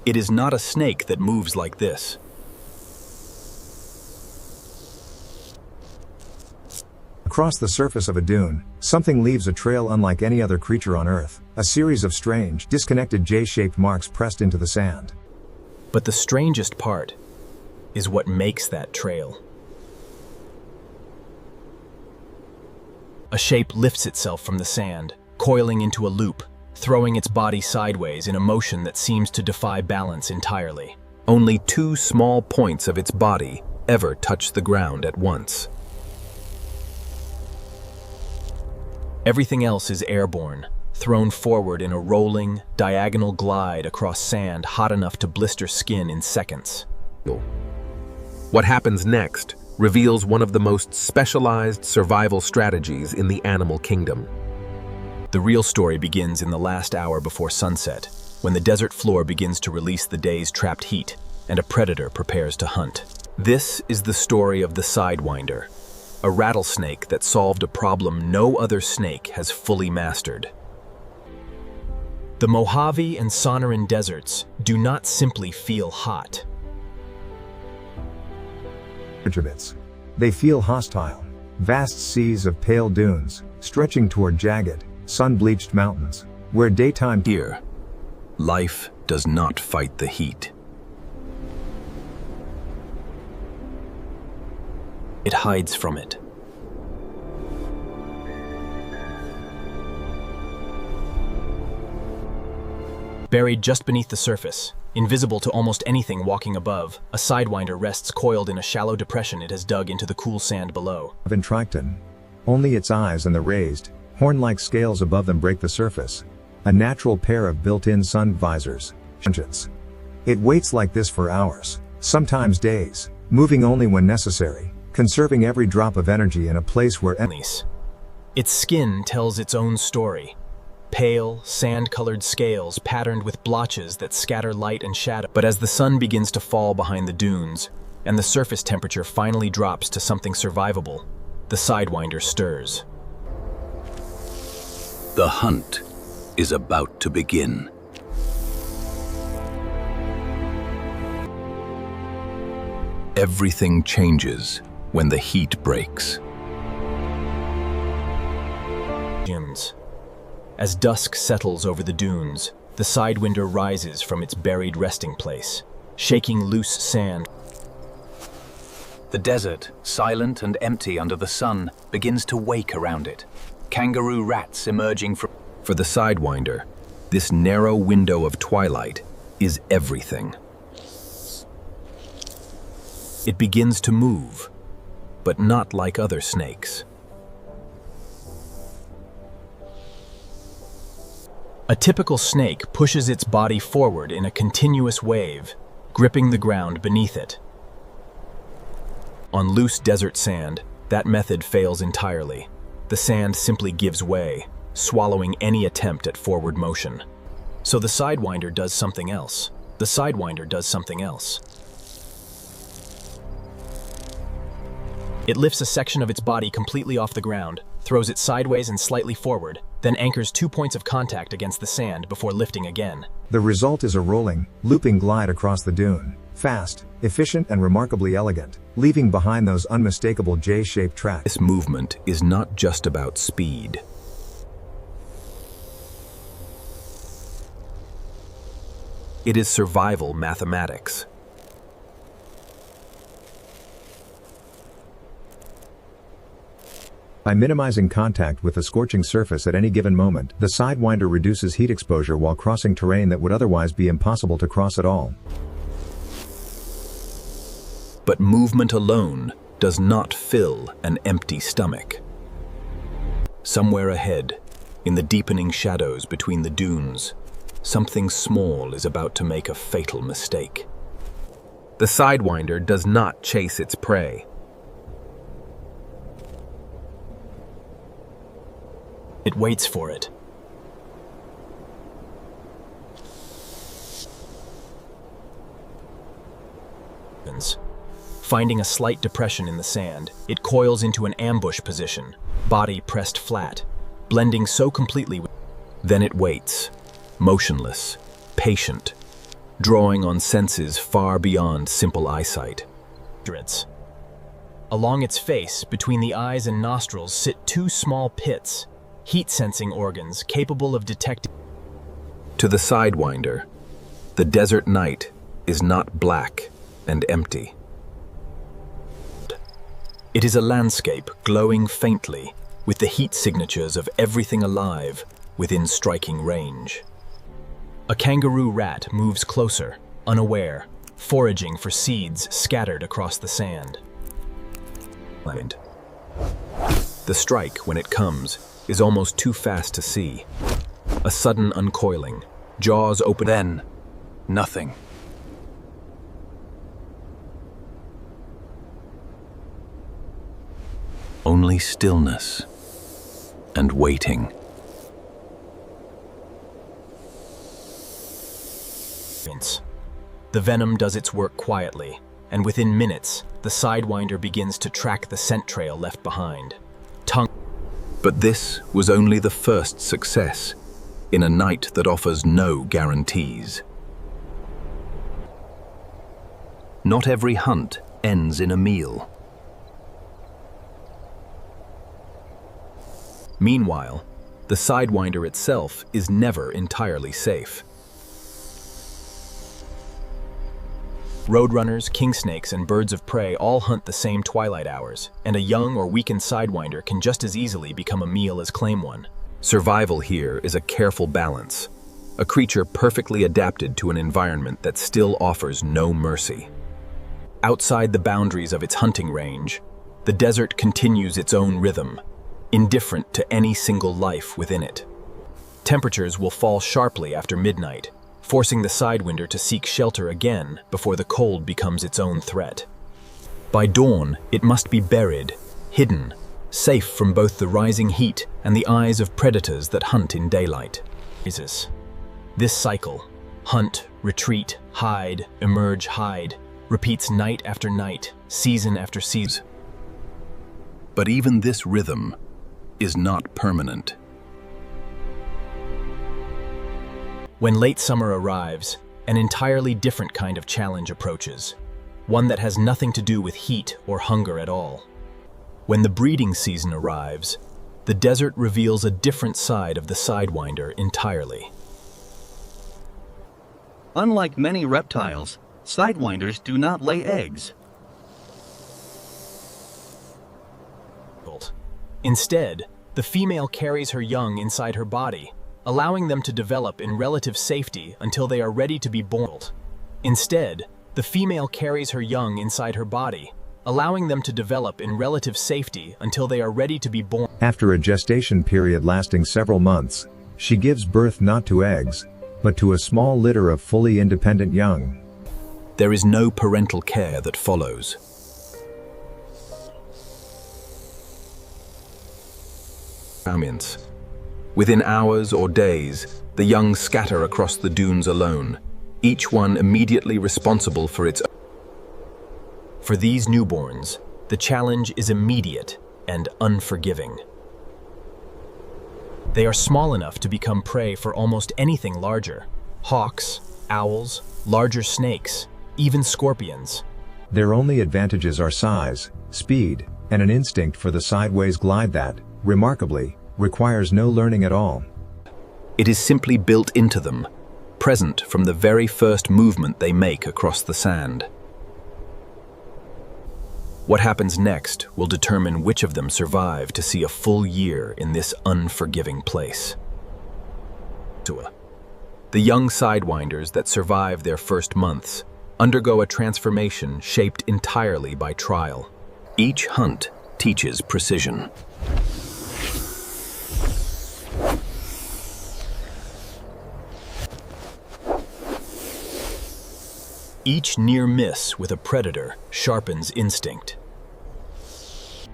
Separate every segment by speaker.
Speaker 1: It is not a snake that moves like this.
Speaker 2: Across the surface of a dune, something leaves a trail unlike any other creature on Earth, a series of strange, disconnected J-shaped marks pressed into the sand.
Speaker 1: But the strangest part is what makes that trail. A shape lifts itself from the sand, coiling into a loop, throwing its body sideways in a motion that seems to defy balance entirely. Only 2 small points of its body ever touch the ground at once. Everything else is airborne, thrown forward in a rolling, diagonal glide across sand hot enough to blister skin in seconds.
Speaker 3: What happens next reveals one of the most specialized survival strategies in the animal kingdom.
Speaker 1: The real story begins in the last hour before sunset, when the desert floor begins to release the day's trapped heat, and a predator prepares to hunt. This is the story of the Sidewinder, a rattlesnake that solved a problem no other snake has fully mastered. The Mojave and Sonoran deserts do not simply feel hot.
Speaker 2: They feel hostile. Vast seas of pale dunes, stretching toward jagged, sun-bleached mountains, where daytime
Speaker 1: Here, life does not fight the heat. It hides from it. Buried just beneath the surface, invisible to almost anything walking above, a Sidewinder rests coiled in a shallow depression it has dug into the cool sand below.
Speaker 2: Triton. Only its eyes and the raised, horn-like scales above them break the surface. A natural pair of built-in sun visors. It waits like this for hours, sometimes days, moving only when necessary, conserving every drop of energy in a place where
Speaker 1: its skin tells its own story. Pale, sand-colored scales patterned with blotches that scatter light and shadow. But as the sun begins to fall behind the dunes, and the surface temperature finally drops to something survivable, the Sidewinder stirs.
Speaker 4: The hunt is about to begin. Everything changes when the heat breaks.
Speaker 1: As dusk settles over the dunes, the Sidewinder rises from its buried resting place, shaking loose sand.
Speaker 4: The desert, silent and empty under the sun, begins to wake around it. Kangaroo rats emerging from...
Speaker 1: For the Sidewinder, this narrow window of twilight is everything. It begins to move, but not like other snakes. A typical snake pushes its body forward in a continuous wave, gripping the ground beneath it. On loose desert sand, that method fails entirely. The sand simply gives way, swallowing any attempt at forward motion. So the Sidewinder does something else. The Sidewinder does something else. It lifts a section of its body completely off the ground, throws it sideways and slightly forward, then anchors 2 points of contact against the sand before lifting again.
Speaker 2: The result is a rolling, looping glide across the dune, fast, efficient and remarkably elegant, leaving behind those unmistakable J-shaped tracks.
Speaker 1: This movement is not just about speed. It is survival mathematics.
Speaker 2: By minimizing contact with the scorching surface at any given moment, the Sidewinder reduces heat exposure while crossing terrain that would otherwise be impossible to cross at all.
Speaker 1: But movement alone does not fill an empty stomach. Somewhere ahead, in the deepening shadows between the dunes, something small is about to make a fatal mistake.
Speaker 3: The Sidewinder does not chase its prey.
Speaker 1: It waits for it. Finding a slight depression in the sand, it coils into an ambush position, body pressed flat, blending so completely with... Then it waits, motionless, patient, drawing on senses far beyond simple eyesight.
Speaker 5: Along its face, between the eyes and nostrils, sit two small pits, heat-sensing organs capable of detecting.
Speaker 3: To the Sidewinder, the desert night is not black and empty.
Speaker 1: It is a landscape glowing faintly with the heat signatures of everything alive within striking range.
Speaker 5: A kangaroo rat moves closer, unaware, foraging for seeds scattered across the sand.
Speaker 1: The strike, when it comes, is almost too fast to see. A sudden uncoiling, jaws open.
Speaker 4: Then, nothing. Only stillness and waiting.
Speaker 5: The venom does its work quietly, and within minutes, the Sidewinder begins to track the scent trail left behind.
Speaker 3: But this was only the first success in a night that offers no guarantees. Not every hunt ends in a meal.
Speaker 1: Meanwhile, the Sidewinder itself is never entirely safe. Roadrunners, kingsnakes, and birds of prey all hunt the same twilight hours, and a young or weakened Sidewinder can just as easily become a meal as claim one.
Speaker 3: Survival here is a careful balance, a creature perfectly adapted to an environment that still offers no mercy.
Speaker 1: Outside the boundaries of its hunting range, the desert continues its own rhythm, indifferent to any single life within it. Temperatures will fall sharply after midnight, forcing the Sidewinder to seek shelter again before the cold becomes its own threat. By dawn, it must be buried, hidden, safe from both the rising heat and the eyes of predators that hunt in daylight. This cycle, hunt, retreat, hide, emerge, hide, repeats night after night, season after season.
Speaker 3: But even this rhythm is not permanent.
Speaker 5: When late summer arrives, an entirely different kind of challenge approaches, one that has nothing to do with heat or hunger at all. When the breeding season arrives, the desert reveals a different side of the Sidewinder entirely.
Speaker 6: Unlike many reptiles, sidewinders do not lay eggs.
Speaker 5: Instead, the female carries her young inside her body, allowing them to develop in relative safety until they are ready to be born. Instead, the female carries her young inside her body, allowing them to develop in relative safety until they are ready to be born.
Speaker 2: After a gestation period lasting several months, she gives birth not to eggs, but to a small litter of fully independent young.
Speaker 1: There is no parental care that follows.
Speaker 3: Within hours or days, the young scatter across the dunes alone, each one immediately responsible for its own.
Speaker 5: For these newborns, the challenge is immediate and unforgiving. They are small enough to become prey for almost anything larger: hawks, owls, larger snakes, even scorpions.
Speaker 2: Their only advantages are size, speed, and an instinct for the sideways glide that, remarkably, requires no learning at all.
Speaker 3: It is simply built into them, present from the very first movement they make across the sand.
Speaker 1: What happens next will determine which of them survive to see a full year in this unforgiving place. The young Sidewinders that survive their first months undergo a transformation shaped entirely by trial.
Speaker 3: Each hunt teaches precision.
Speaker 1: Each near miss with a predator sharpens instinct.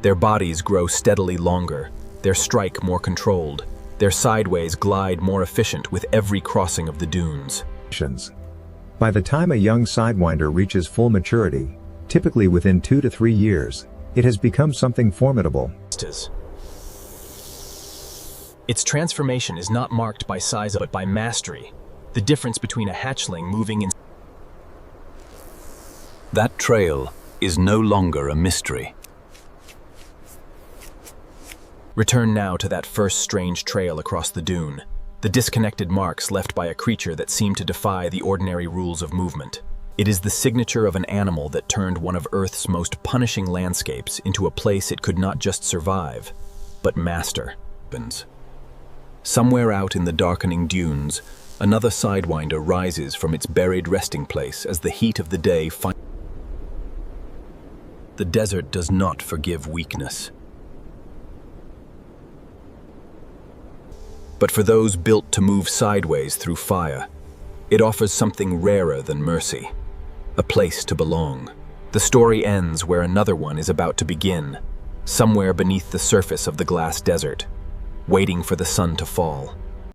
Speaker 1: Their bodies grow steadily longer, their strike more controlled, their sideways glide more efficient with every crossing of the dunes.
Speaker 2: By the time a young Sidewinder reaches full maturity, typically within 2 to 3 years, it has become something formidable.
Speaker 5: Its transformation is not marked by size but by mastery, the difference between a hatchling moving in
Speaker 4: That trail is no longer a mystery.
Speaker 5: Return now to that first strange trail across the dune, the disconnected marks left by a creature that seemed to defy the ordinary rules of movement. It is the signature of an animal that turned one of Earth's most punishing landscapes into a place it could not just survive, but master. Somewhere out in the darkening dunes, another sidewinder rises from its buried resting place as the heat of the day finds. The desert does not forgive weakness. But for those built to move sideways through fire, it offers something rarer than mercy, a place to belong. The story ends where another one is about to begin, somewhere beneath the surface of the glass desert, waiting for the sun to fall.